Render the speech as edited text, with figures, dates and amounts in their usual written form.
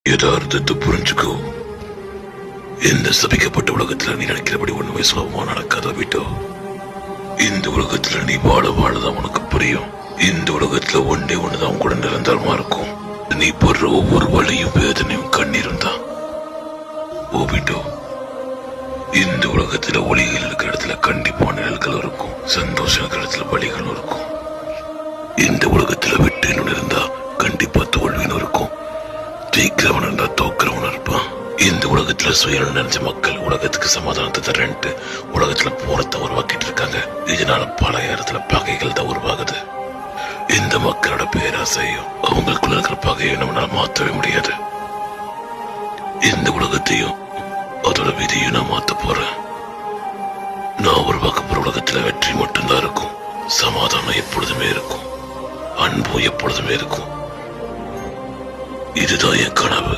யதார்த்தத்தை புரிஞ்சுக்கோ. இந்த சபிக்கப்பட்ட உலகத்துல நீ நினைக்கிறபடி ஒண்ணுமே சுலபமா நடக்காத விட்டோ. இந்த உலகத்துல நீ வாழதான் உனக்கு புரியும். இந்த உலகத்துல ஒண்ணுதான் கூட நிரந்தரமா இருக்கும். நீ போடுற ஒவ்வொரு வலியும் வேதனையும் கண்ணீரும் தான். ஓபிட்டோ, இந்த உலகத்துல ஒளிகள் இருக்கிற இடத்துல கண்டிப்பா நிழல்கள் இருக்கும். சந்தோஷம் இருக்கிற இடத்துல வலிகளும் இருக்கும். இந்த உலகத்துல வெற்றின்னு இருந்தா கண்டிப்பா தோல்வின்னு இருக்கும். ஜெயிக்கிறவன் இருந்தா தோக்கிறவன் இருப்பான். இந்த உலகத்துல சுயநலம் நினைச்ச மக்கள் உலகத்துக்கு சமாதானத்தை தரேன்ட்டு உலகத்துல போரத்தை உருவாக்கிட்டு இருக்காங்க. இதனால பல இடத்துல பகைகள் தான் உருவாகுது. இந்த மக்களோட பேராசையும் அவங்களுக்குள்ள இருக்கிற பகையும் நம்மளால மாற்றவே முடியாது. இந்த உலகத்தையும் அதோட விதியும் நான் மாத்த போறேன். நான் உருவாக்க போற உலகத்துல வெற்றி மட்டும்தான் இருக்கும். சமாதானம் எப்பொழுதுமே இருக்கும். அன்பும் எப்பொழுதுமே இருக்கும். இதுதான் என் கனவு.